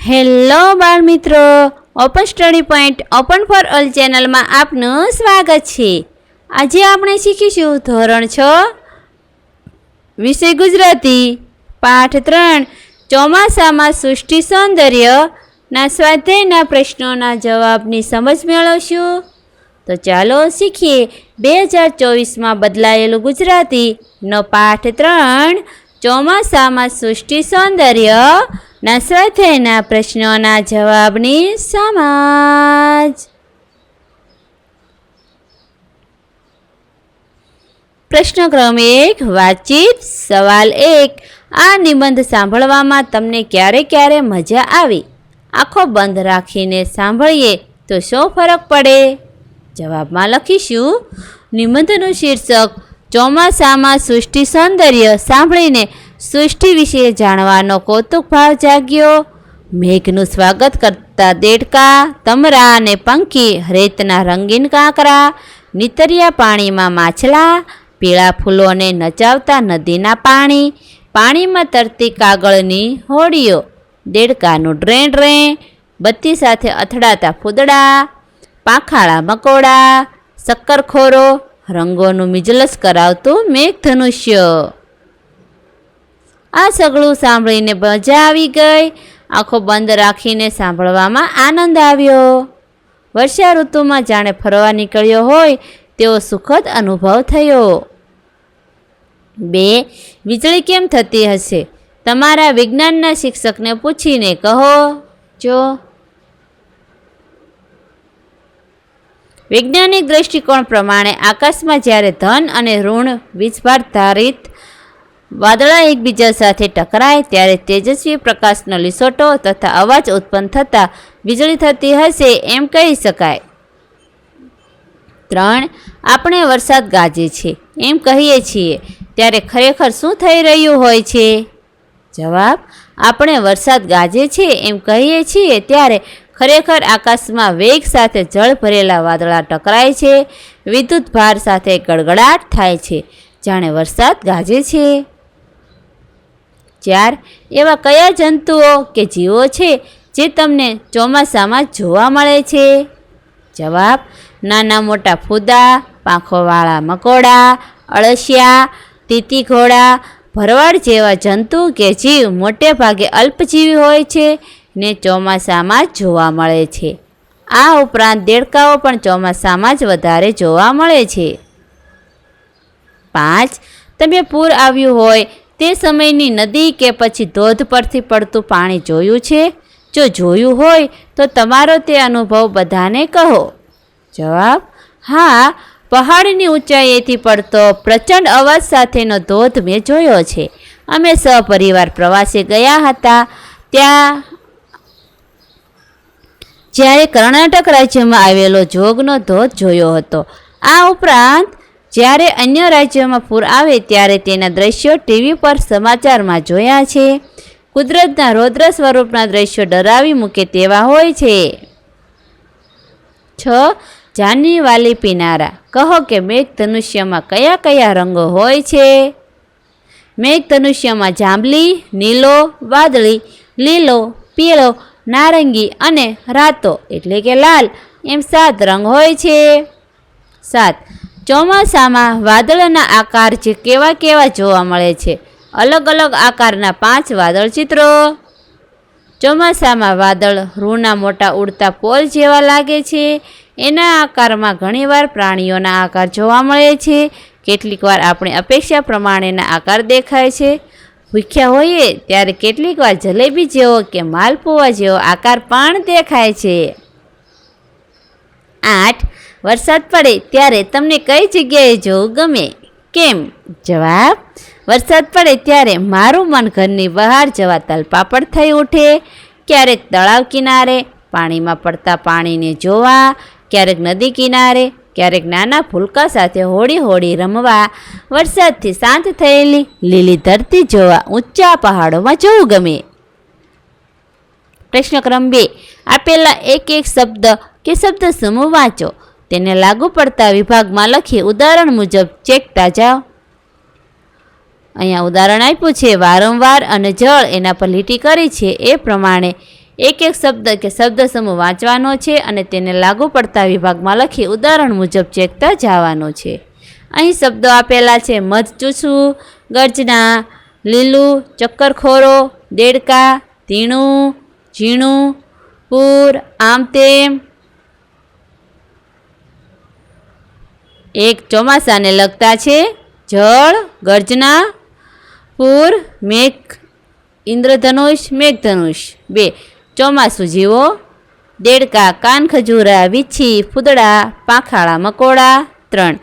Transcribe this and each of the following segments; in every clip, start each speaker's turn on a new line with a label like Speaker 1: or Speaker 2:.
Speaker 1: Hello બાળ મિત્રો, open study point open for all ચેનલમાં આપનું સ્વાગત છે। આજે આપણે શીખીશું ધોરણ 6 વિષય ગુજરાતી પાઠ 3 ચોમાસામાં સૃષ્ટિ સૌંદર્યના સ્વાધ્યાયના પ્રશ્નોના જવાબની સમજ મેળવશું। તો ચાલો શીખીએ 2024માં બદલાયેલું ગુજરાતીનો પાઠ 3 ચોમાસામાં સૃષ્ટિ સૌંદર્યના સ્વાધ્યાયના પ્રશ્નોના જવાબની સમજ। પ્રશ્ન ક્રમ 1, વાતચીત। સવાલ 1, આ નિબંધ સાંભળવામાં તમને ક્યારે મજા આવી? આંખો બંધ રાખીને સાંભળીએ તો શું ફરક પડે? જવાબમાં લખીશું, નિબંધનું શીર્ષક ચોમાસામાં સૃષ્ટિ સૌંદર્ય સાંભળીને સૃષ્ટિ વિશે જાણવાનો કૌતુક ભાવ જાગ્યો। મેઘનું સ્વાગત કરતા દેડકા, તમરા અને પંખી, રેતના રંગીન કાંકરા, નીતરિયા પાણીમાં માછલા, પીળા ફૂલોને નચાવતા નદીના પાણી, પાણીમાં તરતી કાગળની હોડીઓ, દેડકાનું ડ્રે ડ્રે, બત્તી સાથે અથડાતા ફૂદડા, પાંખાળા મકોડા, શક્કરખોરો, રંગોનું મિજલસ કરાવતું મેઘધનુષ્ય। આ સગળું સાંભળીને મજા આવી ગઈ। આંખો બંધ રાખીને સાંભળવામાં આનંદ આવ્યો। વર્ષા ઋતુમાં જાણે ફરવા નીકળ્યો હોય તેવો સુખદ અનુભવ થયો। 2, વીજળી કેમ થતી હશે? તમારા વિજ્ઞાનના શિક્ષકને પૂછીને કહો જો। વૈજ્ઞાનિક દ્રષ્ટિકોણ પ્રમાણે આકાશમાં જ્યારે ધન અને ઋણ વીજભાર ધારિત વાદળા એકબીજા સાથે ટકરાય ત્યારે તેજસ્વી પ્રકાશનો લીસોટો તથા અવાજ ઉત્પન્ન થતાં વીજળી થતી હશે એમ કહી શકાય। 3, આપણે વરસાદ ગાજે છે એમ કહીએ છીએ ત્યારે ખરેખર શું થઈ રહ્યું હોય છે? જવાબ, આપણે વરસાદ ગાજે છે એમ કહીએ છીએ ત્યારે ખરેખર આકાશમાં વેગ સાથે જળ ભરેલા વાદળા ટકરાય છે, વિદ્યુત ભાર સાથે ગડગડાટ થાય છે, જાણે વરસાદ ગાજે છે। 4, એવા કયા જંતુઓ કે જીવો છે જે તમને ચોમાસામાં જોવા મળે છે? જવાબ, નાના મોટા ફૂદા, પાંખોવાળા મકોડા, અળસિયા, તીતી ઘોડા, ભરવાડ જેવા જંતુ કે જીવ મોટે ભાગે અલ્પજીવી હોય છે ને ચોમાસામાં જ જોવા મળે છે। આ ઉપરાંત દેડકાઓ પણ ચોમાસામાં જ વધારે જોવા મળે છે। 5, તમે પૂર આવ્યું હોય તે સમયની નદી કે પછી ધોધ પરથી પડતું પાણી જોયું છે? જો જોયું હોય તો તમારો તે અનુભવ બધાને કહો। જવાબ, હા, પહાડની ઊંચાઈએથી પડતો પ્રચંડ અવાજ સાથેનો ધોધ મેં જોયો છે। અમે સહપરિવાર પ્રવાસે ગયા હતા ત્યાં જ્યારે કર્ણાટક રાજ્યમાં આવેલો જોગનો ધોધ જોયો હતો। આ ઉપરાંત જ્યારે અન્ય રાજ્યોમાં પૂર આવે ત્યારે તેના દ્રશ્યો ટીવી પર સમાચારમાં જોયા છે। કુદરતના રૌદ્ર સ્વરૂપના દ્રશ્યો ડરાવી મૂકે તેવા હોય છે। 6, જાની વાલી પીનારા, કહો કે મેઘધનુષ્યમાં કયા રંગો હોય છે? મેઘધનુષ્યમાં જાંબલી, નીલો, વાદળી, લીલો, પીળો, નારંગી અને રાતો એટલે કે લાલ એમ 7 રંગ હોય છે। 7, ચોમાસામાં વાદળના આકાર જે કેવા જોવા મળે છે? અલગ અલગ આકારના 5 વાદળ ચિત્રો। ચોમાસામાં વાદળ રૂના મોટા ઉડતા પોલ જેવા લાગે છે। એના આકારમાં ઘણીવાર પ્રાણીઓના આકાર જોવા મળે છે। કેટલીક વાર આપણે અપેક્ષા પ્રમાણેના આકાર દેખાય છે। ભૂખ્યા હોઈએ ત્યારે કેટલીક વાર જલેબી જેવો કે માલપુઆ જેવો આકાર પણ દેખાય છે। 8, વરસાદ પડે ત્યારે તમને કઈ જગ્યાએ જવું ગમે? કેમ? જવાબ, વરસાદ પડે ત્યારે મારું મન ઘરની બહાર જવા તલપાપડ થઈ ઉઠે। ક્યારેક તળાવ કિનારે પાણીમાં પડતા પાણીને જોવા, ક્યારેક નદી કિનારે, ક્યારેક નાના ફૂલકા સાથે હોળી રમવા, વરસાદથી શાંત થયેલી લીલી ધરતી જોવા ઊંચા પહાડોમાં જવું ગમે। પ્રશ્ન ક્રમ 2, આપેલા એક શબ્દ કે શબ્દ સમૂહ વાંચો, તેને લાગુ પડતા વિભાગમાં લખી ઉદાહરણ મુજબ ચેકતા જાઓ। અહીંયા ઉદાહરણ આપ્યું છે, વારંવાર અને જળ એના પર લીટી કરી છે એ પ્રમાણે એક એક શબ્દ કે શબ્દ સમૂહ વાંચવાનો છે અને તેને લાગુ પડતા વિભાગમાં લખી ઉદાહરણ મુજબ ચેકતા જવાનું છે. અહીં શબ્દો આપેલા છે: મધ ચૂસવું, ગર્જના, લીલું, ચક્કરખોરો, દેડકા, તીણું, ઝીણું, પૂર, આમ તેમ. એક ચોમાસાને લગતા છે: જળ, ગર્જના, પૂર, મેઘ, ઇન્દ્રધનુષ, મેઘધનુષ. 2 ચોમાસું જીવો: દેડકા, કાનખજૂરા, વીછી, ફૂદડા, પાંખાળા મકોડા. 3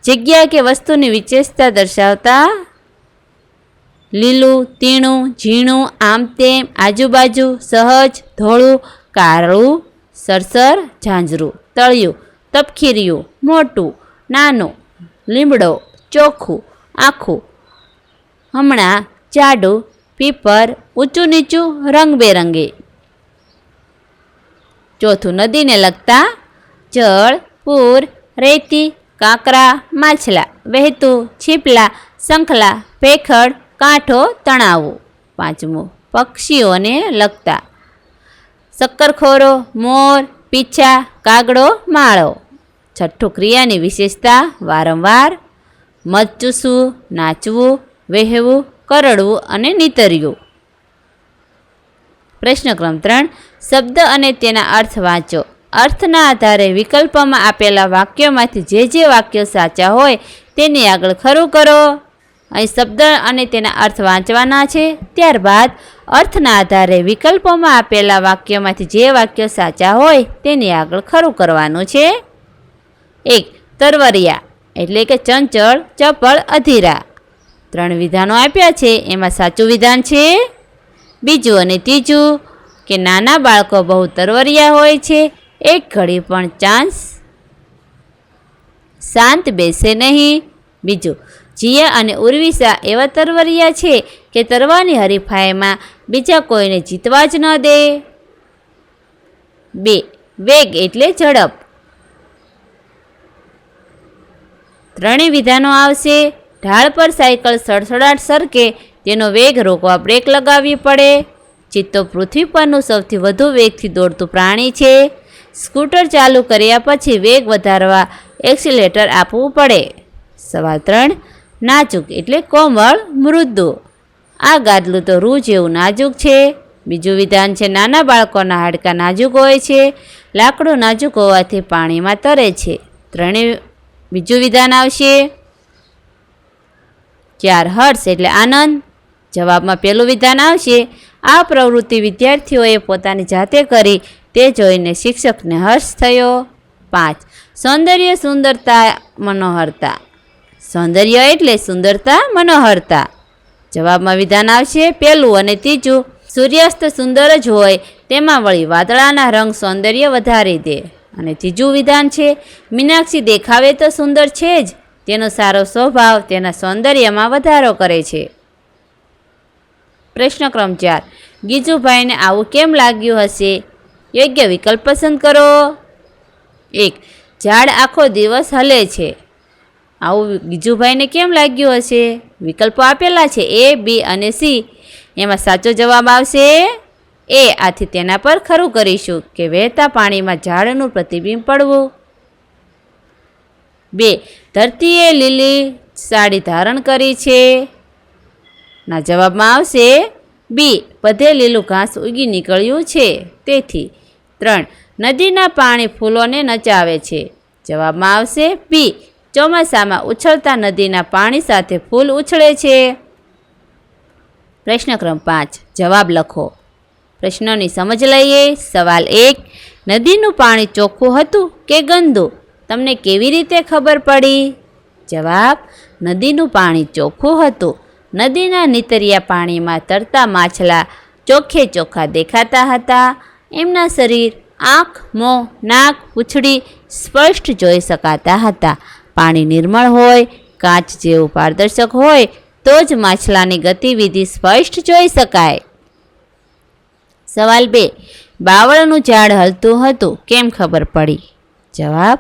Speaker 1: જગ્યા કે વસ્તુની વિશેષતા દર્શાવતા: લીલું, તીણું, ઝીણું, આમ તેમ, આજુબાજુ, સહજ, ધોળું, કાળું, સરસર, ઝાંઝરું. તળિયું: તપખીરિયું, મોટું, નાનું, લીમડો, ચોખ્ખું, આખું, હમણાં, જાડું, પીપર, ઊંચું નીચું, રંગબેરંગી. 4 નદીને લગતા: જળ, પૂર, રેતી, કાંકરા, માછલા, વહેતું, છીપલા, શંખલા, ભેખડ, કાંઠો, તણાવું. 5 પક્ષીઓને લગતા: શક્કરખોરો, મોર, પીછા, કાગડો, માળો. 6 ક્રિયાની વિશેષતા: વારંવાર, મધ ચૂસવું, નાચવું, વહેવું, કરડવું અને નીતર્યું. પ્રશ્નક્રમ 3 શબ્દ અને તેના અર્થ વાંચો. અર્થના આધારે વિકલ્પમાં આપેલા વાક્યોમાંથી જે વાક્યો સાચા હોય તેની આગળ ખરું કરો. અહીં શબ્દ અને તેના અર્થ વાંચવાના છે. ત્યારબાદ અર્થના આધારે વિકલ્પોમાં આપેલા વાક્યોમાંથી જે વાક્યો સાચા હોય તેની આગળ ખરું કરવાનું છે. 1 તરવરિયા એટલે કે ચંચળ, ચપળ, અધીરા. 3 વિધાનો આપ્યા છે, એમાં સાચું વિધાન છે. બીજું અને ત્રીજું કે નાના બાળકો બહુ તરવરિયા હોય છે, એક ઘડી પણ શાંત બેસે નહીં. બીજું, જીયા અને ઉર્વિશા એવા તરવરિયા છે કે તરવાની હરીફાઈમાં બીજા કોઈને જીતવા જ ન દે. 2 વેગ એટલે ઝડપ. 3 વિધાનો આવશે. ઢાળ પર સાયકલ સડસડાટ સરકે તેનો વેગ રોકવા બ્રેક લગાવવી પડે. ચિત્તો પૃથ્વી પરનું સૌથી વધુ વેગથી દોડતું પ્રાણી છે. સ્કૂટર ચાલુ કર્યા પછી વેગ વધારવા એક્સિલેટર આપવું પડે. સવાલ 3 નાજુક એટલે કોમળ, મૃદુ. આ ગાદલું તો રૂ જેવું નાજુક છે. બીજું વિધાન છે નાના બાળકોના હાડકાં નાજુક હોય છે, લાકડું નાજુક હોવાથી પાણીમાં તરે છે. 3 બીજું વિધાન આવશે. 4 હર્ષ એટલે આનંદ. જવાબમાં પહેલું વિધાન આવશે. આ પ્રવૃત્તિ વિદ્યાર્થીઓએ પોતાની જાતે કરી તે જોઈને શિક્ષકને હર્ષ થયો. 5 સૌંદર્ય, સુંદરતા, મનોહરતા. સૌંદર્ય એટલે સુંદરતા, મનોહરતા. જવાબમાં વિધાન આવશે પહેલું અને ત્રીજું. સૂર્યાસ્ત સુંદર જ હોય, તેમાં વળી વાદળાના રંગ સૌંદર્ય વધારી દે. અને ત્રીજું વિધાન છે મીનાક્ષી દેખાવે તો સુંદર છે જ, તેનો સારો સ્વભાવ તેના સૌંદર્યમાં વધારો કરે છે. પ્રશ્નક્રમ 4 ગીજુભાઈને આવું કેમ લાગ્યું હશે? યોગ્ય વિકલ્પ પસંદ કરો. 1 ઝાડ આખો દિવસ હલે છે. આવું ગીજુભાઈને કેમ લાગ્યું હશે? વિકલ્પો આપેલા છે A, B અને C. એમાં સાચો જવાબ આવશે A. આથી તેના પર ખરું કરીશું કે વહેતા પાણીમાં ઝાડનું પ્રતિબિંબ પડવું. 2 ધરતીએ લીલી સાડી ધારણ કરી છે. ના જવાબમાં આવશે B. બધે લીલું ઘાસ ઉગી નીકળ્યું છે તેથી. 3 નદીના પાણી ફૂલોને નચાવે છે. જવાબમાં આવશે B. ચોમાસામાં ઉછળતા નદીના પાણી સાથે ફૂલ ઉછળે છે. પ્રશ્નક્રમ 5 જવાબ લખો. પ્રશ્નની સમજ લઈએ. સવાલ 1 નદીનું પાણી ચોખ્ખું હતું કે ગંદુ? તમને કેવી રીતે ખબર પડી? જવાબ નદીનું પાણી ચોખ્ખું હતું. નદીના નીતરિયા પાણીમાં તરતા માછલા ચોખ્ખે ચોખ્ખા દેખાતા હતા. એમના શરીર, આંખ, મોં, નાક, પૂંછડી સ્પષ્ટ જોઈ શકાતા હતા. પાણી નિર્મળ હોય, કાચ જેવું પારદર્શક હોય તો જ માછલાની ગતિવિધિ સ્પષ્ટ જોઈ શકાય. સવાલ 2 બાવળનું ઝાડ હલતું હતું કેમ ખબર પડી? જવાબ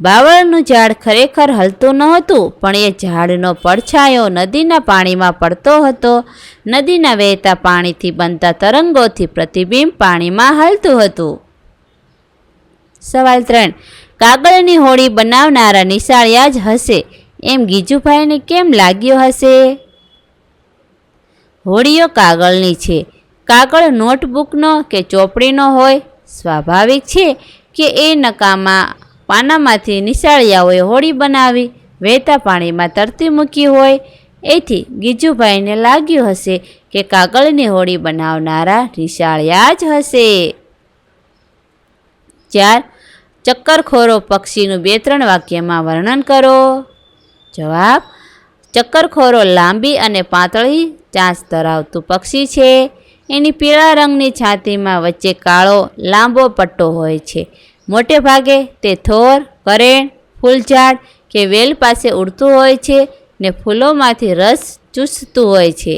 Speaker 1: બાવળનું ઝાડ ખરેખર હલતું નહોતું, પણ એ ઝાડનો પડછાયો નદીના પાણીમાં પડતો હતો. નદીના વહેતા પાણીથી બનતા તરંગોથી પ્રતિબિંબ પાણીમાં હલતું હતું. સવાલ 3. કાગળની હોડી બનાવનારા નિશાળિયા જ હશે એમ ગીજુભાઈને કેમ લાગ્યું હશે? હોડીઓ કાગળની છે. કાગળ નોટબુકનો કે ચોપડીનો હોય? સ્વાભાવિક છે કે એ નકામા પાનામાંથી નિશાળિયાઓએ હોડી બનાવી વહેતા પાણીમાં તરતી મૂકી હોય. એથી ગીજુભાઈને લાગ્યું હશે કે કાગળની હોડી બનાવનારા નિશાળિયા જ હશે. 4. ચક્કરખોરો પક્ષીનું 2-3 વાક્યમાં વર્ણન કરો. જવાબ: ચક્કરખોરો લાંબી અને પાતળી ચાંચ ધરાવતું પક્ષી છે. એની પીળા રંગની છાતીમાં વચ્ચે કાળો લાંબો પટ્ટો હોય છે. મોટે ભાગે તે થોર, કરેણ, ફૂલઝાડ કે વેલ પાસે ઉડતું હોય છે ને ફૂલોમાંથી રસ ચૂસતું હોય છે.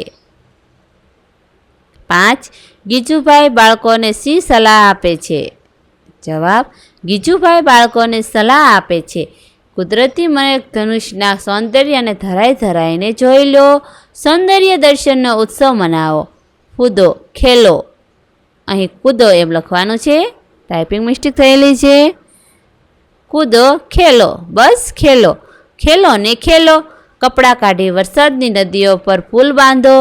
Speaker 1: 5. ગીજુભાઈ બાળકોને શી સલાહ આપે છે? જવાબ: ગીજુભાઈ બાળકોને સલાહ આપે છે, કુદરતી મેઘધનુષના સૌંદર્યને ધરાઈને જોઈ લો. સૌંદર્ય દર્શનનો ઉત્સવ મનાવો. કૂદો, ખેલો. અહીં કૂદો એમ લખવાનું છે, ટાઈપિંગ મિસ્ટેક થયેલી છે. કૂદો, ખેલો, બસ ખેલો. ખેલો ને ખેલો. કપડાં કાઢી વરસાદની નદીઓ પર પુલ બાંધો.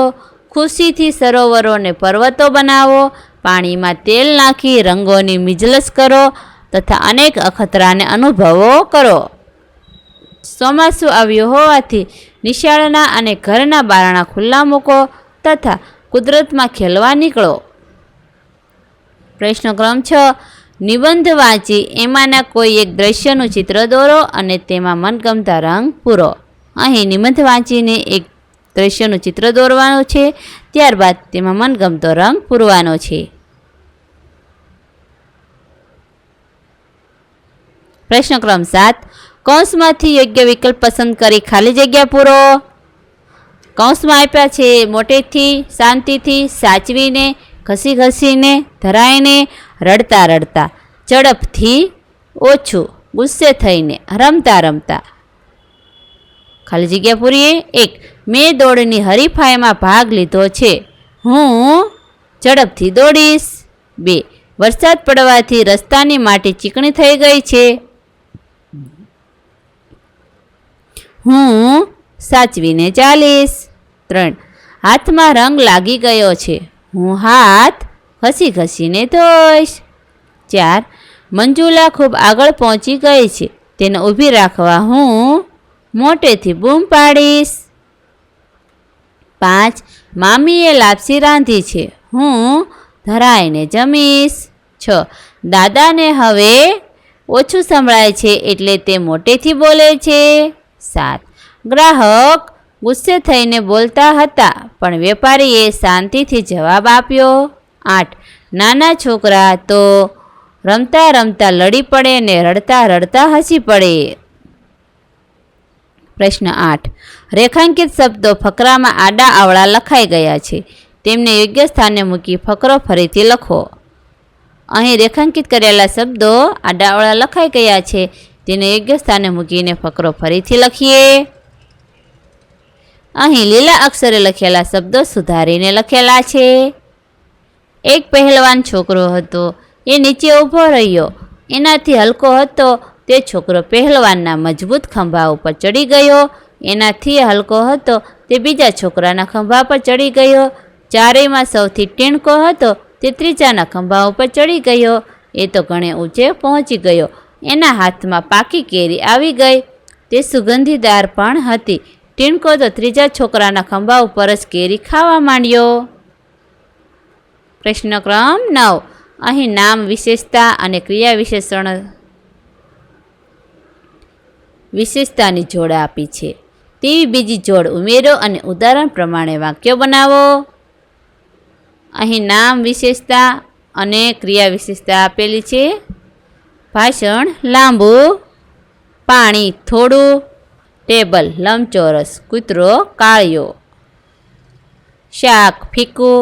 Speaker 1: ખુશીથી સરોવરોને પર્વતો બનાવો. પાણીમાં તેલ નાખી રંગોની મિજલસ કરો તથા અનેક અખતરાને અનુભવો કરો. ચોમાસું આવ્યું હોવાથી નિશાળના અને ઘરના બારણા ખુલ્લા મૂકો તથા કુદરતમાં ખેલવા નીકળો. પ્રશ્ન ક્રમ 6. નિબંધ વાંચી એમાંના કોઈ એક દ્રશ્યનું ચિત્ર દોરો અને તેમાં મનગમતા રંગ પૂરો. અહીં નિબંધ વાંચીને એક દ્રશ્યનું ચિત્ર દોરવાનું છે, ત્યારબાદ તેમાં મનગમતો રંગ પૂરવાનો છે. પ્રશ્ન ક્રમ 7. કૌંસમાંથી યોગ્ય વિકલ્પ પસંદ કરી ખાલી જગ્યા પૂરો. કૌંસમાં આપ્યા છે મોટેથી, શાંતિથી, સાચવીને, ઘસી ઘસીને, ધરાઈને, રડતા રડતા, ઝડપથી, ઓછું, ગુસ્સે થઈને, રમતા રમતા. ખાલી જગ્યા પૂરીએ. 1. મેં દોડની હરીફાઈમાં ભાગ લીધો છે. હું ઝડપથી દોડીશ. 2. વરસાદ પડવાથી રસ્તાની માટી ચીકણી થઈ ગઈ છે. હું સાચવીને ચાલીશ. 3. હાથમાં રંગ લાગી ગયો છે. હું હાથ ઘસી ઘસીને ધોઈશ. 4. મંજુલા ખૂબ આગળ પહોંચી ગઈ છે. તેને ઊભી રાખવા હું મોટેથી બૂમ પાડીશ. 5. મામીએ લાપસી રાંધી છે. હું ધરાઈને જમીશ. 6. દાદાને હવે ઓછું સંભળાય છે એટલે તે મોટેથી બોલે છે. 7. ગ્રાહક ગુસ્સે થઈને બોલતા હતા પણ વેપારીએ શાંતિથી જવાબ આપ્યો. 8. નાના છોકરા તો રમતા રમતા લડી પડે ને રડતા રડતા હસી પડે. પ્રશ્ન 8. રેખાંકિત શબ્દો ફકરામાં આડા અવળા લખાઈ ગયા છે. તેમને યોગ્ય સ્થાને મૂકી ફકરો ફરીથી લખો. અહીં રેખાંકિત કરેલા શબ્દો આડા અવળા લખાઈ ગયા છે. તેને યોગ્ય સ્થાને મૂકીને ફકરો ફરીથી લખીએ. અહીં લીલા અક્ષરે લખેલા શબ્દો સુધારીને લખેલા છે. એક પહેલવાન છોકરો હતો. એ નીચે ઊભો રહ્યો. એનાથી હલકો હતો તે છોકરો પહેલવાનના મજબૂત ખંભા ઉપર ચડી ગયો. એનાથી હલકો હતો તે બીજા છોકરાના ખંભા પર ચડી ગયો. ચારેયમાં સૌથી ટીણકો હતો તે ત્રીજાના ખંભા ઉપર ચડી ગયો. એ તો ઘણે ઊંચે પહોંચી ગયો. એના હાથમાં પાકી કેરી આવી ગઈ. તે સુગંધીદાર પણ હતી. ટીણકો તો ત્રીજા છોકરાના ખંભા ઉપર જ કેરી ખાવા માંડ્યો. પ્રશ્ન ક્રમ 9. અહીં નામ, વિશેષતા અને ક્રિયા વિશેષતાની જોડ આપી છે. તેવી બીજી જોડ ઉમેરો અને ઉદાહરણ પ્રમાણે વાક્યો બનાવો. અહીં નામ, વિશેષતા અને ક્રિયા વિશેષતા આપેલી છે. ભાષણ લાંબુ, પાણી થોડું, ટેબલ લંબચોરસ, કૂતરો કાળિયો, શાક ફીકું,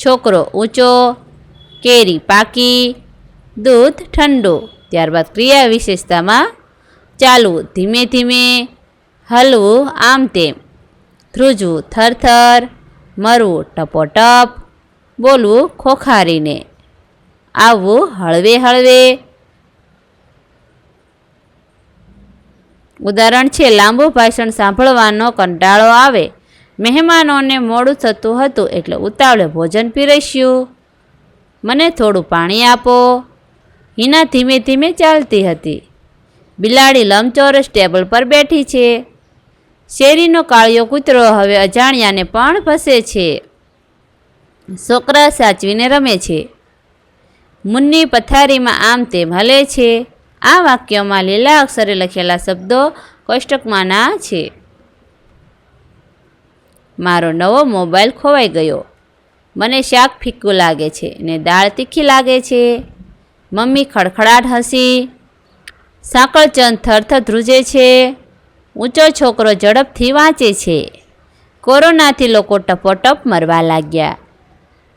Speaker 1: છોકરો ઊંચો, કેરી પાકી, દૂધ ઠંડુ. ત્યારબાદ ક્રિયા વિશેષતામાં ચાલવું ધીમે ધીમે, હલવું આમ તેમ, ધ્રુજવું થરથર, મરવું ટપોટપ, બોલવું ખોખારીને, આવવું હળવે હળવે. ઉદાહરણ છે, લાંબુ ભાષણ સાંભળવાનો કંટાળો આવે. મહેમાનોને મોડું થતું હતું એટલે ઉતાવળે ભોજન પીરસ્યું. મને થોડું પાણી આપો. હિના ધીમે ધીમે ચાલતી હતી. બિલાડી લંબચોરસ ટેબલ પર બેઠી છે. શેરીનો કાળિયો કૂતરો હવે અજાણ્યાને પણ ફસે છે. છોકરા સાચવીને રમે છે. મુન્ની પથારીમાં આમ તેમ હલે છે. આ વાક્યોમાં લીલા અક્ષરે લખેલા શબ્દો કોષ્ટકમાંના છે. મારો નવો મોબાઈલ ખોવાઈ ગયો. મને શાક ફીક્કું લાગે છે ને દાળ તીખી લાગે છે. મમ્મી ખડખડાટ હસી. સાંકળચંદ થરથર ધ્રુજે છે. ઊંચો છોકરો ઝડપથી વાંચે છે. કોરોનાથી લોકો ટપોટપ મરવા લાગ્યા.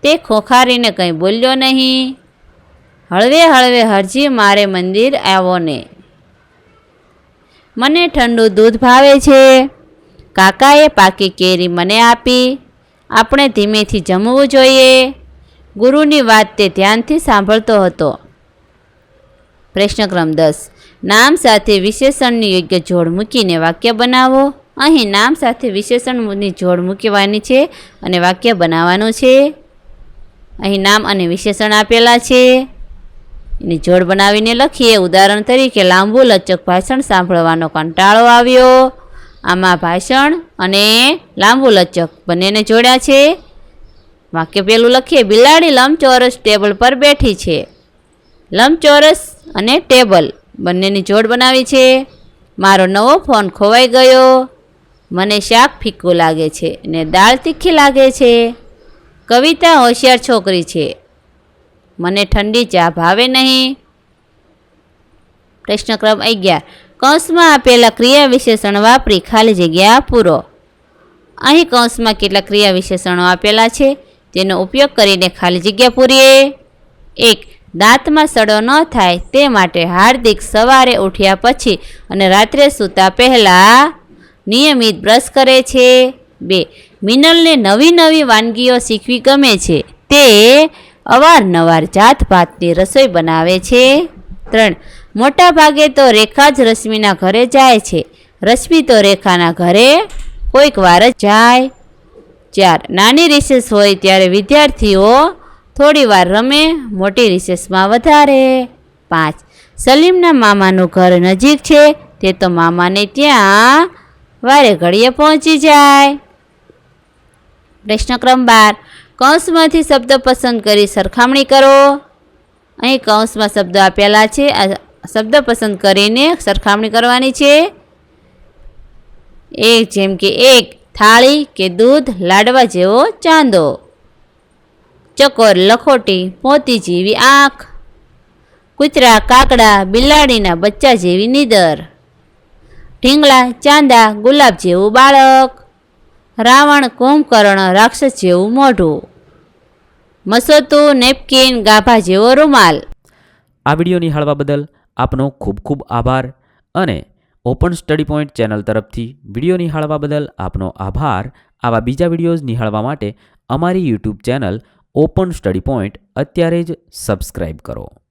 Speaker 1: તે ખોખારીને કંઈ બોલ્યો નહીં. હળવે હળવે હરજી મારે મંદિર આવો ને. મને ઠંડુ દૂધ ભાવે છે. કાકાએ પાકી કેરી મને આપી. આપણે ધીમેથી જમવું જોઈએ. ગુરુની વાત તે ધ્યાનથી સાંભળતો હતો. પ્રશ્ન ક્રમ 10. નામ સાથે વિશેષણની યોગ્ય જોડ મૂકીને વાક્ય બનાવો. અહીં નામ સાથે વિશેષણની જોડ મૂકવાની છે અને વાક્ય બનાવવાનું છે. અહીં નામ અને વિશેષણ આપેલા છે. એની જોડ બનાવીને લખીએ. ઉદાહરણ તરીકે, લાંબુ લચક ભાષણ સાંભળવાનો કંટાળો આવ્યો. આમાં ભાષણ અને લાંબુ લચક બંનેને જોડ્યા છે. વાક્ય પેલું લખીએ. બિલાડી લંબચોરસ ટેબલ પર બેઠી છે. લંબચોરસ અને ટેબલ બંનેની જોડ બનાવી છે. મારો નવો ફોન ખોવાઈ ગયો. મને શાક ફીક્કું લાગે છે ને દાળ તીખી લાગે છે. કવિતા હોશિયાર છોકરી છે. મને ઠંડી ચા ભાવે નહીં. પ્રશ્ન ક્રમ 11. કૌંસમાં આપેલા ક્રિયા વિશેષણ વાપરી ખાલી જગ્યા પૂરો. અહીં કૌંસમાં કેટલાક ક્રિયા વિશેષણો આપેલા છે, તેનો ઉપયોગ કરીને ખાલી જગ્યા પૂરીએ. 1. દાંતમાં સડો ન થાય તે માટે હાર્દિક સવારે ઉઠ્યા પછી અને રાત્રે સૂતા પહેલાં નિયમિત બ્રશ કરે છે. 2. મિનલને નવી નવી વાનગીઓ શીખવી ગમે છે. તે અવારનવાર જાતભાતની રસોઈ બનાવે છે. 3. મોટા ભાગે તો રેખા જ રશ્મિના ઘરે જાય છે. રશ્મિ તો રેખાના ઘરે કોઈક વાર જ જાય. 4. નાની રિસેસ હોય ત્યારે વિદ્યાર્થીઓ થોડી વાર રમે, મોટી રિસેસમાં વધારે. 5. સલીમના મામાનું ઘર નજીક છે. તે તો મામાને ત્યાં વારે ઘડીએ પહોંચી જાય. પ્રશ્ન ક્રમ 12. કૌંસમાંથી શબ્દ પસંદ કરી સરખામણી કરો. અહીં કૌંસમાં શબ્દો આપેલા છે. આ શબ્દ પસંદ કરીને સરખામણી કરવાની છે. જેમ કે 1. થાળી કે દૂધ, લાડવા જેવો ચાંદો. ચકોર લખોટી, મોતી જેવી આંખ. કૂતરા કાકડા, બિલાડીના બચ્ચા જેવી નીદર. ઢીંગલા ચાંદા, ગુલાબ જેવું બાળક. રાવણ કુંભકર્ણ, રાક્ષસ જેવું મોઢું. મસોતું નેપકિન, ગાભા જેવો રૂમાલ.
Speaker 2: આ વિડીયો નિહાળવા બદલ આપનો ખૂબ ખૂબ આભાર અને ઓપન સ્ટડી પોઈન્ટ ચેનલ તરફથી વિડીયો નિહાળવા બદલ આપનો આભાર. આવા બીજા વિડીયોઝ નિહાળવા માટે અમારી YouTube channel open study point અત્યારે જ સબસ્ક્રાઈબ કરો.